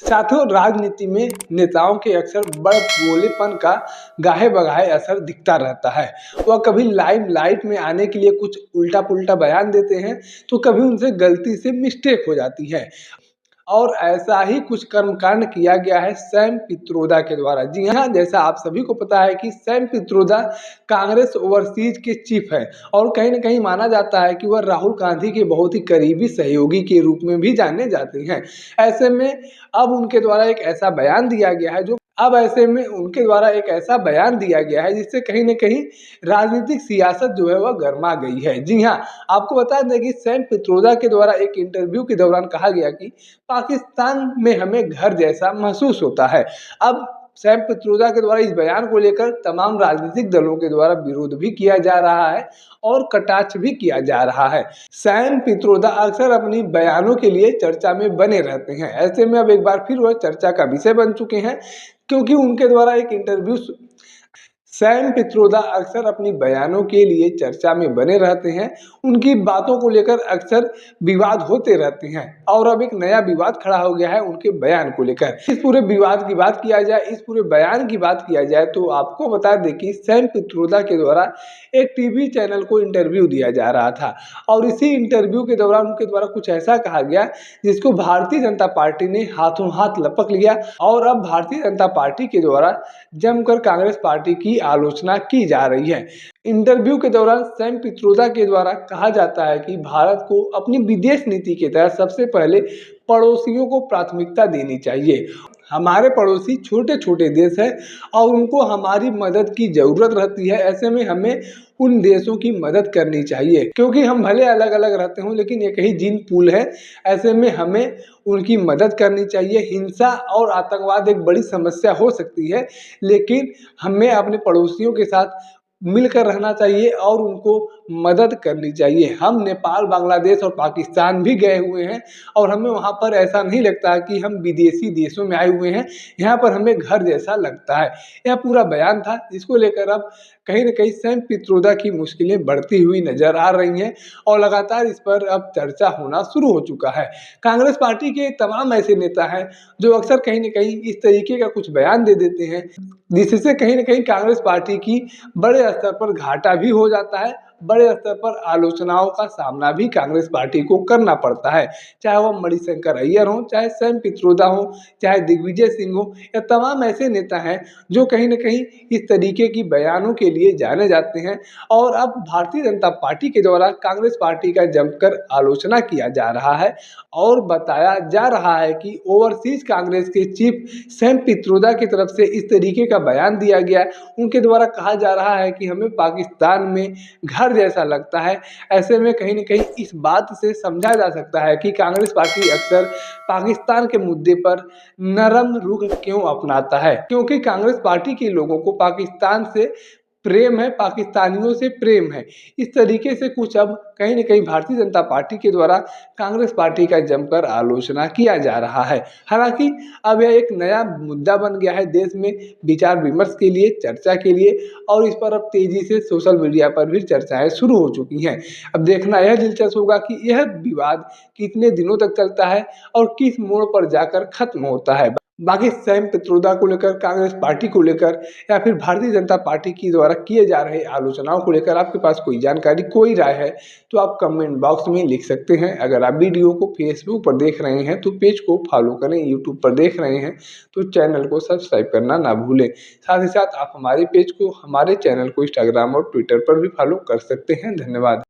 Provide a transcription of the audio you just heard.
साथियों, राजनीति में नेताओं के अक्सर बड़ बोलेपन का गाहे बगाहे असर दिखता रहता है। वह कभी लाइमलाइट में आने के लिए कुछ उल्टा पुल्टा बयान देते हैं, तो कभी उनसे गलती से मिस्टेक हो जाती है। और ऐसा ही कुछ कर्मकांड किया गया है सैम पित्रोदा के द्वारा। जी हाँ, जैसा आप सभी को पता है कि सैम पित्रोदा कांग्रेस ओवरसीज के चीफ है और कहीं न कहीं माना जाता है कि वह राहुल गांधी के बहुत ही करीबी सहयोगी के रूप में भी जाने जाते हैं। ऐसे में अब उनके द्वारा एक ऐसा बयान दिया गया है जिससे कहीं न कहीं राजनीतिक सियासत जो है वह गरमा गई है। जी हाँ, आपको बता दें कि सैम पित्रोदा के द्वारा एक इंटरव्यू के दौरान कहा गया कि पाकिस्तान में हमें घर जैसा महसूस होता है। अब सैम पित्रोदा के द्वारा इस बयान को लेकर तमाम राजनीतिक दलों के द्वारा विरोध भी किया जा रहा है और कटाक्ष भी किया जा रहा है। सैम पित्रोदा अक्सर अपनी बयानों के लिए चर्चा में बने रहते हैं। ऐसे में अब एक बार फिर वह चर्चा का विषय बन चुके हैं, क्योंकि उनके द्वारा एक इंटरव्यू सैम पित्रोदा अक्सर अपनी बयानों के लिए चर्चा में बने रहते हैं। उनकी बातों को लेकर अक्सर विवाद होते रहते हैं और अब एक नया विवाद खड़ा हो गया है उनके बयान को लेकर। इस पूरे विवाद की बात किया जाए, इस पूरे बयान की बात किया जाए तो आपको बता दें कि सैम पित्रोदा के द्वारा एक टीवी चैनल को इंटरव्यू दिया जा रहा था और इसी इंटरव्यू के दौरान उनके द्वारा कुछ ऐसा कहा गया जिसको भारतीय जनता पार्टी ने हाथों हाथ लपक लिया और अब भारतीय जनता पार्टी के द्वारा जमकर कांग्रेस पार्टी की आलोचना की जा रही है। इंटरव्यू के दौरान सैम पित्रोदा के द्वारा कहा जाता है कि भारत को अपनी विदेश नीति के तहत सबसे पहले पड़ोसियों को प्राथमिकता देनी चाहिए। हमारे पड़ोसी छोटे छोटे देश हैं और उनको हमारी मदद की जरूरत रहती है। ऐसे में हमें उन देशों की मदद करनी चाहिए, क्योंकि हम भले अलग अलग रहते हों लेकिन एक ही जीन पूल है। ऐसे में हमें उनकी मदद करनी चाहिए। हिंसा और आतंकवाद एक बड़ी समस्या हो सकती है, लेकिन हमें अपने पड़ोसियों के साथ मिलकर रहना चाहिए और उनको मदद करनी चाहिए। हम नेपाल, बांग्लादेश और पाकिस्तान भी गए हुए हैं और हमें वहाँ पर ऐसा नहीं लगता कि हम विदेशी देशों में आए हुए हैं। यहाँ पर हमें घर जैसा लगता है। यह पूरा बयान था, जिसको लेकर अब कहीं न कहीं सैम पित्रोदा की मुश्किलें बढ़ती हुई नजर आ रही हैं और लगातार इस पर अब चर्चा होना शुरू हो चुका है। कांग्रेस पार्टी के तमाम ऐसे नेता हैं जो अक्सर कहीं न कहीं इस तरीके का कुछ बयान दे देते हैं, जिससे कहीं न कहीं कांग्रेस पार्टी की बड़े स्तर पर घाटा भी हो जाता है। बड़े स्तर पर आलोचनाओं का सामना भी कांग्रेस पार्टी को करना पड़ता है। चाहे वह मणिशंकर अय्यर हों, चाहे सैम पित्रोदा हों, चाहे दिग्विजय सिंह हों, या तमाम ऐसे नेता हैं जो कहीं न कहीं इस तरीके की बयानों के लिए जाने जाते हैं। और अब भारतीय जनता पार्टी के द्वारा कांग्रेस पार्टी का जमकर आलोचना किया जा रहा है और बताया जा रहा है कि ओवरसीज कांग्रेस के चीफ सैम पित्रोदा की तरफ से इस तरीके का बयान दिया गया। उनके द्वारा कहा जा रहा है कि हमें पाकिस्तान में घर जैसा लगता है। ऐसे में कहीं न कहीं इस बात से समझा जा सकता है कि कांग्रेस पार्टी अक्सर पाकिस्तान के मुद्दे पर नरम रुख क्यों अपनाता है, क्योंकि कांग्रेस पार्टी के लोगों को पाकिस्तान से प्रेम है, पाकिस्तानियों से प्रेम है। इस तरीके से कुछ अब कहीं न कहीं भारतीय जनता पार्टी के द्वारा कांग्रेस पार्टी का जमकर आलोचना किया जा रहा है। हालाँकि अब यह एक नया मुद्दा बन गया है देश में विचार विमर्श के लिए, चर्चा के लिए, और इस पर अब तेज़ी से सोशल मीडिया पर भी चर्चाएँ शुरू हो चुकी हैं। अब देखना यह दिलचस्प होगा कि यह विवाद कितने दिनों तक चलता है और किस मोड़ पर जाकर खत्म होता है। बाकी सैम पित्रोदा को लेकर, कांग्रेस पार्टी को लेकर या फिर भारतीय जनता पार्टी की द्वारा किए जा रहे आलोचनाओं को लेकर आपके पास कोई जानकारी, कोई राय है तो आप कमेंट बॉक्स में लिख सकते हैं। अगर आप वीडियो को फेसबुक पर देख रहे हैं तो पेज को फॉलो करें, यूट्यूब पर देख रहे हैं तो चैनल को सब्सक्राइब करना ना भूलें। साथ ही साथ आप हमारे पेज को, हमारे चैनल को इंस्टाग्राम और ट्विटर पर भी फॉलो कर सकते हैं। धन्यवाद।